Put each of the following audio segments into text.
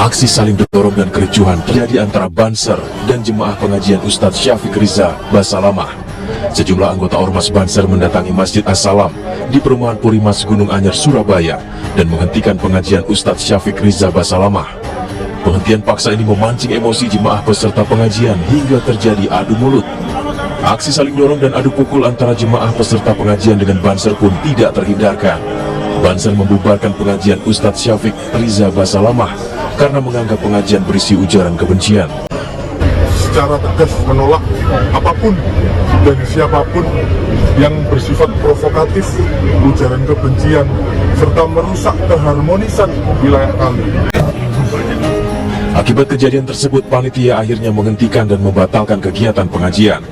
Aksi saling dorong dan kericuhan terjadi antara Banser dan jemaah pengajian Ustadz Syafiq Riza Basalamah. Sejumlah anggota Ormas Banser mendatangi Masjid As-Salam di Perumahan Purimas Gunung Anyar, Surabaya dan menghentikan pengajian Ustadz Syafiq Riza Basalamah. Penghentian paksa ini memancing emosi jemaah peserta pengajian hingga terjadi adu mulut. Aksi saling dorong dan adu pukul antara jemaah peserta pengajian dengan Banser pun tidak terhindarkan. Banser membubarkan pengajian Ustadz Syafiq Riza Basalamah karena menganggap pengajian berisi ujaran kebencian. Secara tegas menolak apapun dan siapapun yang bersifat provokatif, ujaran kebencian, serta merusak keharmonisan wilayah kami. Akibat kejadian tersebut, panitia akhirnya menghentikan dan membatalkan kegiatan pengajian.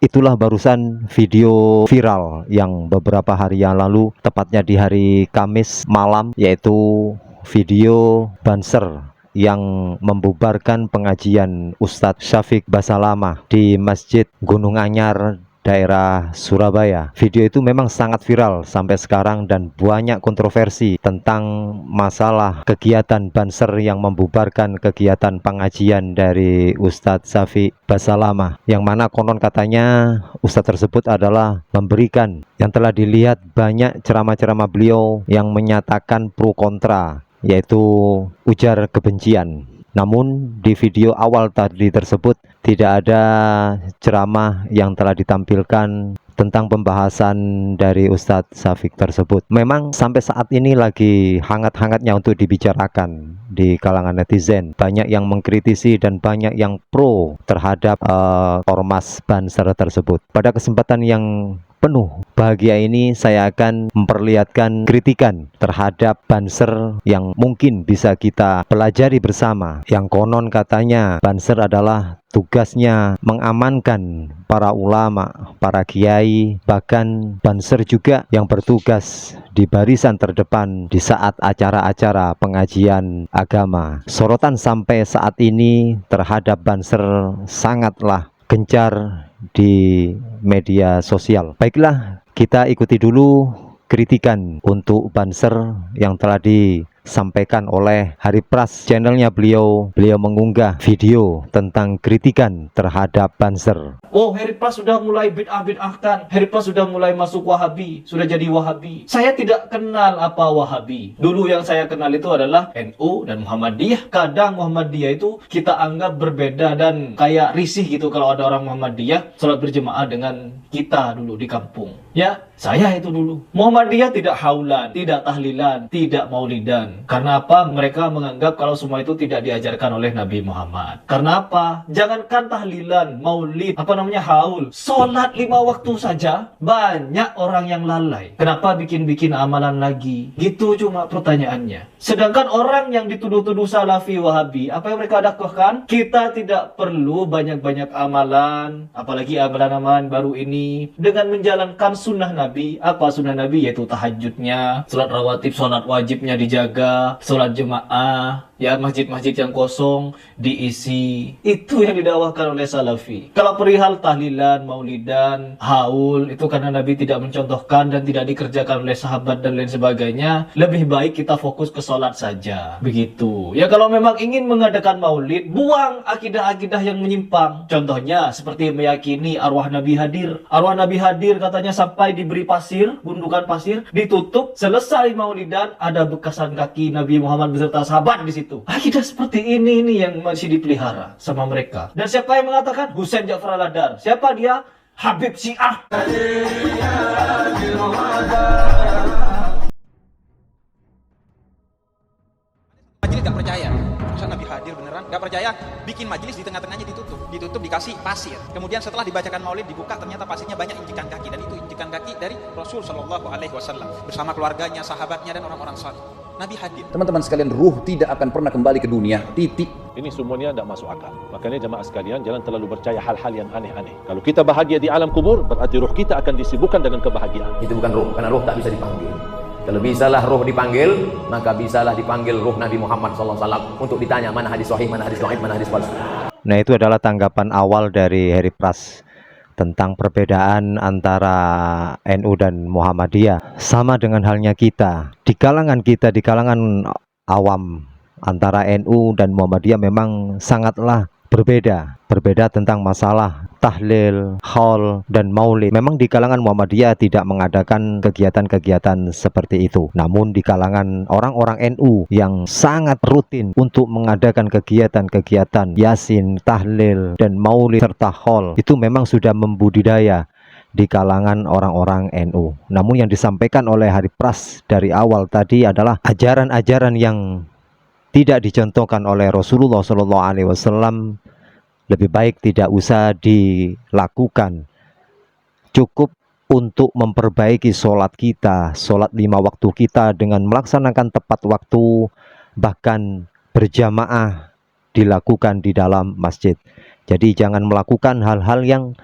Itulah barusan video viral yang beberapa hari yang lalu, tepatnya di hari Kamis malam, yaitu video Banser yang membubarkan pengajian Ustadz Syafiq Basalamah di Masjid Gunung Anyar, daerah Surabaya. Video itu memang sangat viral sampai sekarang dan banyak kontroversi tentang masalah kegiatan Banser yang membubarkan kegiatan pengajian dari Ustadz Syafiq Basalamah, yang mana konon katanya Ustadz tersebut adalah memberikan, yang telah dilihat banyak ceramah-ceramah beliau yang menyatakan pro kontra, yaitu ujar kebencian. Namun di video awal tadi tersebut tidak ada ceramah yang telah ditampilkan tentang pembahasan dari Ustadz Syafiq tersebut. Memang sampai saat ini lagi hangat-hangatnya untuk dibicarakan di kalangan netizen. Banyak yang mengkritisi dan banyak yang pro terhadap ormas Banser tersebut. Pada kesempatan yang penuh bahagia ini, saya akan memperlihatkan kritikan terhadap Banser yang mungkin bisa kita pelajari bersama. Yang konon katanya Banser adalah tugasnya mengamankan para ulama, para kiai, bahkan Banser juga yang bertugas di barisan terdepan di saat acara-acara pengajian agama. Sorotan sampai saat ini terhadap Banser sangatlah gencar di media sosial. Baiklah, kita ikuti dulu kritikan untuk Banser yang telah disampaikan oleh Hari Pras. Channelnya beliau mengunggah video tentang kritikan terhadap Banser. Oh, Hari Pras sudah mulai bid'ah-bid'ahkan. Hari Pras sudah mulai masuk Wahabi, sudah jadi Wahabi. Saya tidak kenal apa Wahabi. Dulu yang saya kenal itu adalah NU dan Muhammadiyah. Kadang Muhammadiyah itu kita anggap berbeda dan kayak risih gitu kalau ada orang Muhammadiyah sholat berjemaah dengan kita dulu di kampung. Ya, saya itu dulu. Muhammadiyah tidak haulan, tidak tahlilan, tidak maulidan. Karena apa? Mereka menganggap kalau semua itu tidak diajarkan oleh Nabi Muhammad. Karena apa? Jangankan tahlilan, maulid, haul, sholat 5 waktu saja banyak orang yang lalai. Kenapa bikin-bikin amalan lagi? Gitu cuma pertanyaannya. Sedangkan orang yang dituduh-tuduh salafi wahabi, apa yang mereka dakwahkan? Kita tidak perlu banyak-banyak amalan, apalagi amalan-amalan baru ini, dengan menjalankan sunnah Nabi. Apa sunnah Nabi? Yaitu tahajudnya, sholat rawatib, sholat wajibnya dijaga, sholat jemaah, ya, masjid-masjid yang kosong diisi. Itu yang didakwahkan oleh salafi. Kalau perihal tahlilan, maulidan, haul, itu karena Nabi tidak mencontohkan dan tidak dikerjakan oleh sahabat dan lain sebagainya, lebih baik kita fokus ke sholat saja. Begitu. Ya, kalau memang ingin mengadakan maulid, buang akidah-akidah yang menyimpang. Contohnya seperti meyakini arwah Nabi hadir. Arwah Nabi hadir katanya sampai diberi pasir, gundukan pasir, ditutup, selesai maulidan ada bekasan kaki Nabi Muhammad beserta sahabat di situ. Akidah seperti ini yang masih dipelihara sama mereka. Dan siapa yang mengatakan? Husain Ja'far Al-Adar. Siapa dia? Habib Syiah. Majelis gak percaya, masa Nabi hadir beneran? Gak percaya, bikin majelis di tengah-tengahnya ditutup dikasih pasir. Kemudian setelah dibacakan maulid dibuka, ternyata pasirnya banyak injekan kaki, dan itu injekan kaki dari Rasul Shallallahu Alaihi Wasallam bersama keluarganya, sahabatnya, dan orang-orang saleh. Nabi hadir. Teman-teman sekalian, ruh tidak akan pernah kembali ke dunia. Titik. Ini semuanya tidak masuk akal. Makanya jemaah sekalian, jangan terlalu percaya hal-hal yang aneh-aneh. Kalau kita bahagia di alam kubur, berarti ruh kita akan disibukkan dengan kebahagiaan. Itu bukan ruh, karena ruh tak bisa dipanggil. Kalau bisalah ruh dipanggil, maka bisalah dipanggil ruh Nabi Muhammad SAW untuk ditanya mana hadis sahih, mana hadis dhaif, mana hadis palsu. Nah, itu adalah tanggapan awal dari Hari Pras tentang perbedaan antara NU dan Muhammadiyah. Sama dengan halnya kita, di kalangan awam, antara NU dan Muhammadiyah memang sangatlah berbeda tentang masalah tahlil, haul, dan maulid. Memang di kalangan Muhammadiyah tidak mengadakan kegiatan-kegiatan seperti itu. Namun di kalangan orang-orang NU yang sangat rutin untuk mengadakan kegiatan-kegiatan yasin, tahlil, dan maulid serta haul, itu memang sudah membudidaya di kalangan orang-orang NU. Namun yang disampaikan oleh Hari Pras dari awal tadi adalah ajaran-ajaran yang tidak dicontohkan oleh Rasulullah SAW. Lebih baik tidak usah dilakukan. Cukup untuk memperbaiki sholat kita, sholat 5 waktu kita dengan melaksanakan tepat waktu, bahkan berjamaah dilakukan di dalam masjid. Jadi jangan melakukan hal-hal yang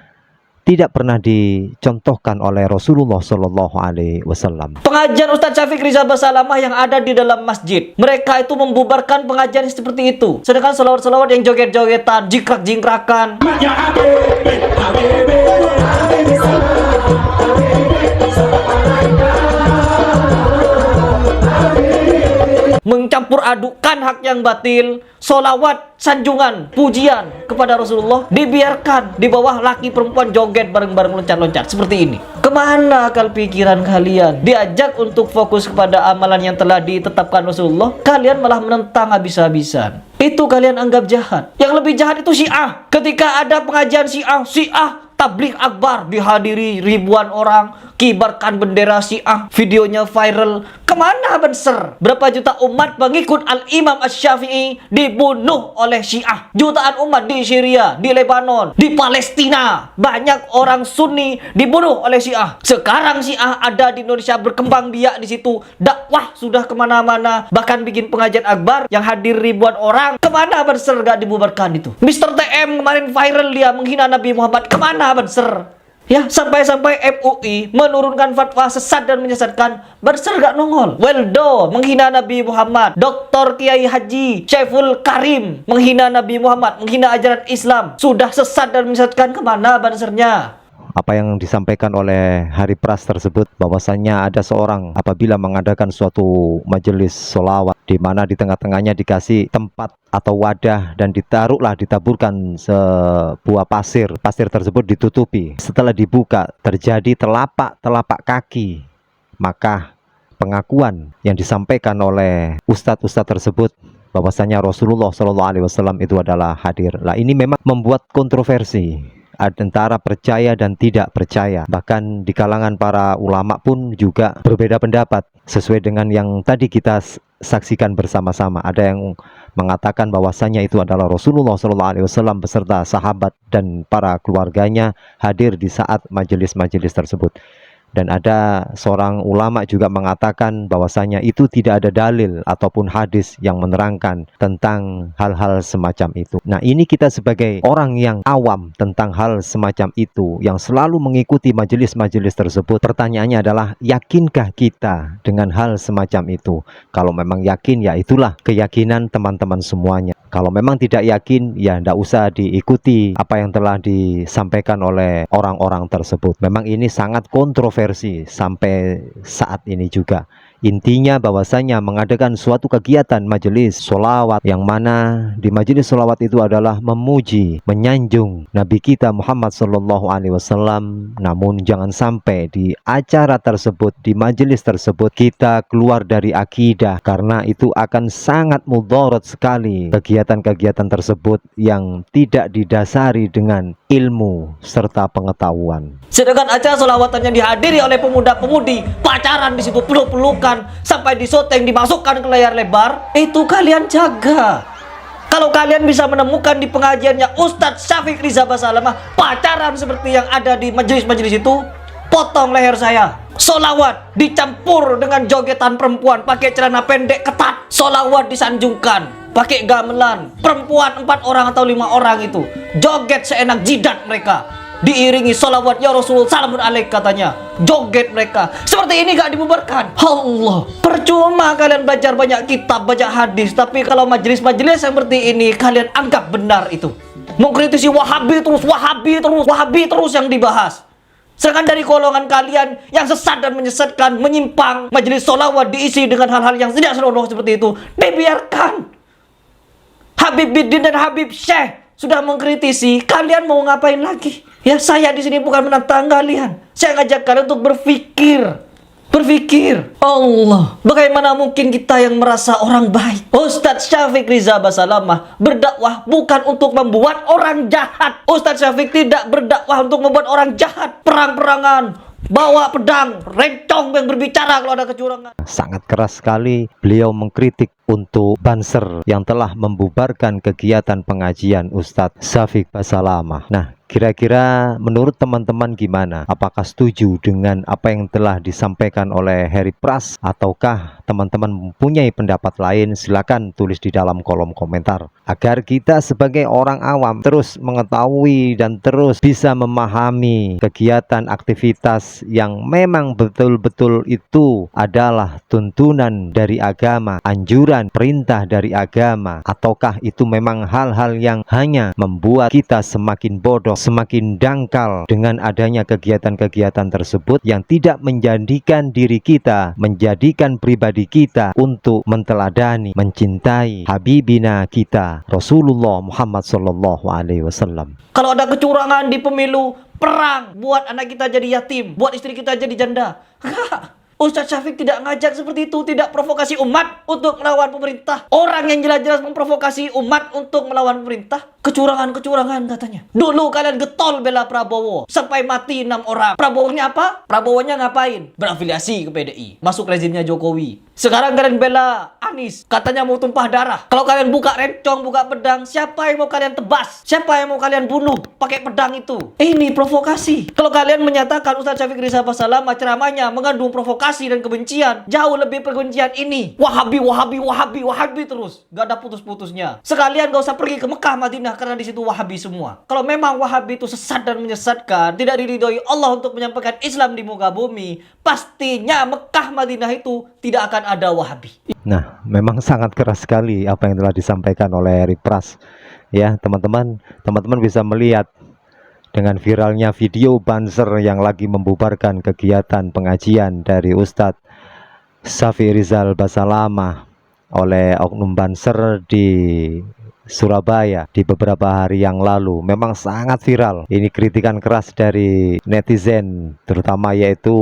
tidak pernah dicontohkan oleh Rasulullah SAW. Pengajian Ustadz Syafiq Riza Basalamah yang ada di dalam masjid, mereka itu membubarkan pengajian seperti itu. Sedangkan selawat-selawat yang joget-jogetan, jingkrak-jingkrakan, mencampur adukan hak yang batil, solawat, sanjungan, pujian kepada Rasulullah dibiarkan di bawah laki perempuan joget bareng-bareng loncat-loncat seperti ini. Kemana akal pikiran kalian? Diajak untuk fokus kepada amalan yang telah ditetapkan Rasulullah, kalian malah menentang habis-habisan. Itu kalian anggap jahat. Yang lebih jahat itu Syiah. Ketika ada pengajian Syiah tabligh akbar dihadiri ribuan orang, kibarkan bendera Syiah, videonya viral. Kemana Banser? Berapa juta umat pengikut Al-Imam Asy-Syafi'i dibunuh oleh Syiah? Jutaan umat di Syria, di Lebanon, di Palestina, banyak orang Sunni dibunuh oleh Syiah. Sekarang Syiah ada di Indonesia, berkembang biak di situ, dakwah sudah kemana-mana, bahkan bikin pengajian akbar yang hadir ribuan orang. Kemana Banser gak dibubarkan itu? Mr. TM kemarin viral dia menghina Nabi Muhammad. Kemana Banser? Ya, sampai-sampai MUI menurunkan fatwa sesat dan menyesatkan, Banser gak nongol. Weldo menghina Nabi Muhammad, Dr. Kiai Haji Syaiful Karim menghina Nabi Muhammad, menghina ajaran Islam, sudah sesat dan menyesatkan. Kemana Bansernya? Apa yang disampaikan oleh Hari Pras tersebut, bahwasannya ada seorang apabila mengadakan suatu majelis sholawat di mana di tengah-tengahnya dikasih tempat atau wadah dan ditaburkan sebuah pasir tersebut ditutupi. Setelah dibuka terjadi telapak kaki, maka pengakuan yang disampaikan oleh ustadz-ustadz tersebut bahwasanya Rasulullah SAW itu adalah hadir. Lah ini memang membuat kontroversi antara percaya dan tidak percaya. Bahkan di kalangan para ulama pun juga berbeda pendapat sesuai dengan yang tadi kita saksikan bersama-sama. Ada yang mengatakan bahwasanya itu adalah Rasulullah SAW beserta sahabat dan para keluarganya hadir di saat majelis-majelis tersebut. Dan ada seorang ulama juga mengatakan bahwasanya itu tidak ada dalil ataupun hadis yang menerangkan tentang hal-hal semacam itu. Nah, ini kita sebagai orang yang awam tentang hal semacam itu, yang selalu mengikuti majelis-majelis tersebut, pertanyaannya adalah, yakinkah kita dengan hal semacam itu? Kalau memang yakin, ya itulah keyakinan teman-teman semuanya. Kalau memang tidak yakin, ya tidak usah diikuti apa yang telah disampaikan oleh orang-orang tersebut. Memang ini sangat kontroversi sampai saat ini juga. Intinya bahwasanya mengadakan suatu kegiatan majelis sholawat, yang mana di majelis sholawat itu adalah memuji, menyanjung Nabi kita Muhammad SAW. Namun jangan sampai di acara tersebut, di majelis tersebut, kita keluar dari akidah, karena itu akan sangat mudarat sekali kegiatan-kegiatan tersebut yang tidak didasari dengan ilmu serta pengetahuan. Sedangkan acara sholawatannya dihadiri oleh pemuda-pemudi, pacaran di situ, peluk-pelukan, sampai disoteng, dimasukkan ke layar lebar. Itu kalian jaga. Kalau kalian bisa menemukan di pengajiannya Ustadz Syafiq Riza Basalamah pacaran seperti yang ada di majelis-majelis itu, potong leher saya. Solawat dicampur dengan jogetan perempuan pakai celana pendek ketat. Solawat disanjungkan pakai gamelan. Perempuan 4 orang atau 5 orang itu joget seenak jidat mereka, diiringi solawat ya Rasul salamun alaik katanya, joget mereka. Seperti ini gak dibubarkan. Allah, percuma kalian belajar banyak kitab, banyak hadis, tapi kalau majelis-majelis seperti ini kalian anggap benar itu. Mengkritisi Wahabi terus, Wahabi terus, Wahabi terus yang dibahas. Sedangkan dari golongan kalian yang sesat dan menyesatkan, menyimpang, majelis sholawat diisi dengan hal-hal yang tidak senonoh seperti itu, dibiarkan. Habib Bidin dan Habib Syekh sudah mengkritisi, kalian mau ngapain lagi? Ya, saya di sini bukan menantang kalian. Saya ngajak kalian untuk berpikir. Berpikir, Allah, bagaimana mungkin kita yang merasa orang baik? Ustadz Syafiq Riza Basalamah berdakwah bukan untuk membuat orang jahat. Ustadz Syafiq tidak berdakwah untuk membuat orang jahat. Perang-perangan, bawa pedang, rencong yang berbicara kalau ada kecurangan. Sangat keras sekali beliau mengkritik untuk Banser yang telah membubarkan kegiatan pengajian Ustadz Syafiq Basalamah. Nah, kira-kira menurut teman-teman gimana? Apakah setuju dengan apa yang telah disampaikan oleh Heri Pras? Ataukah teman-teman mempunyai pendapat lain? Silakan tulis di dalam kolom komentar. Agar kita sebagai orang awam terus mengetahui dan terus bisa memahami kegiatan aktivitas yang memang betul-betul itu adalah tuntunan dari agama, anjuran, perintah dari agama, ataukah itu memang hal-hal yang hanya membuat kita semakin bodoh, semakin dangkal dengan adanya kegiatan-kegiatan tersebut yang tidak menjadikan diri kita, menjadikan pribadi kita untuk menteladani, mencintai Habibina kita Rasulullah Muhammad Sallallahu Alaihi Wasallam. Kalau ada kecurangan di pemilu, perang, buat anak kita jadi yatim, buat istri kita jadi janda. Ustadz Syafiq tidak ngajak seperti itu, tidak provokasi umat untuk melawan pemerintah. Orang yang jelas-jelas memprovokasi umat untuk melawan pemerintah, kecurangan-kecurangan katanya. Dulu kalian getol bela Prabowo, sampai mati 6 orang. Prabowo-nya apa? Prabowo-nya ngapain? Berafiliasi ke PDI, masuk rezimnya Jokowi. Sekarang kalian bela Anies, katanya mau tumpah darah. Kalau kalian buka rencong, buka pedang, siapa yang mau kalian tebas? Siapa yang mau kalian bunuh pakai pedang itu? Ini provokasi. Kalau kalian menyatakan Ustadz Syafiq Riza Basalamah ceramahnya mengandung provokasi dan kebencian, jauh lebih kebencian ini. Wahabi, Wahabi, Wahabi, Wahabi terus. Gak ada putus-putusnya. Sekalian gak usah pergi ke Mekah, Madinah, karena di situ Wahabi semua. Kalau memang Wahabi itu sesat dan menyesatkan, tidak diridhoi Allah untuk menyampaikan Islam di muka bumi, pastinya Mekah, Madinah itu tidak akan ada Wahabi. Nah, memang sangat keras sekali apa yang telah disampaikan oleh Heri Pras. Ya, teman-teman bisa melihat dengan viralnya video Banser yang lagi membubarkan kegiatan pengajian dari Ustadz Syafiq Rizal Basalamah oleh oknum Banser di Surabaya di beberapa hari yang lalu. Memang sangat viral. Ini kritikan keras dari netizen, terutama yaitu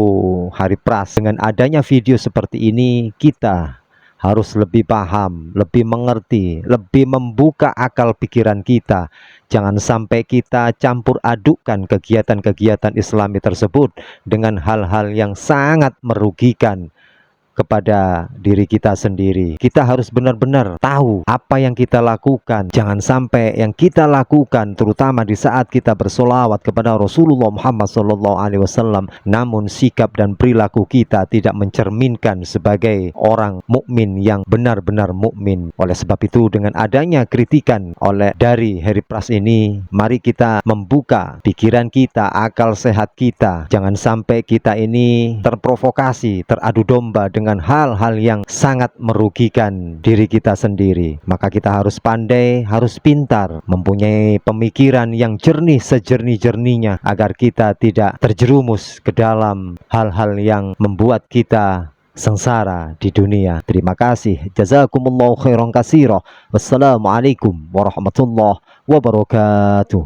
Heri Pras. Dengan adanya video seperti ini, kita harus lebih paham, lebih mengerti, lebih membuka akal pikiran kita. Jangan sampai kita campur adukkan kegiatan-kegiatan Islami tersebut dengan hal-hal yang sangat merugikan kepada diri kita sendiri. Kita harus benar-benar tahu apa yang kita lakukan. Jangan sampai yang kita lakukan, terutama di saat kita bersolawat kepada Rasulullah Muhammad SAW, namun sikap dan perilaku kita tidak mencerminkan sebagai orang mukmin yang benar-benar mukmin. Oleh sebab itu, dengan adanya kritikan dari Heri Pras ini, mari kita membuka pikiran kita, akal sehat kita. Jangan sampai kita ini terprovokasi, teradu domba dengan hal-hal yang sangat merugikan diri kita sendiri. Maka kita harus pandai, harus pintar, mempunyai pemikiran yang jernih sejernih-jernihnya agar kita tidak terjerumus ke dalam hal-hal yang membuat kita sengsara di dunia. Terima kasih. Jazakumullahu khairan katsira. Wassalamualaikum warahmatullahi wabarakatuh.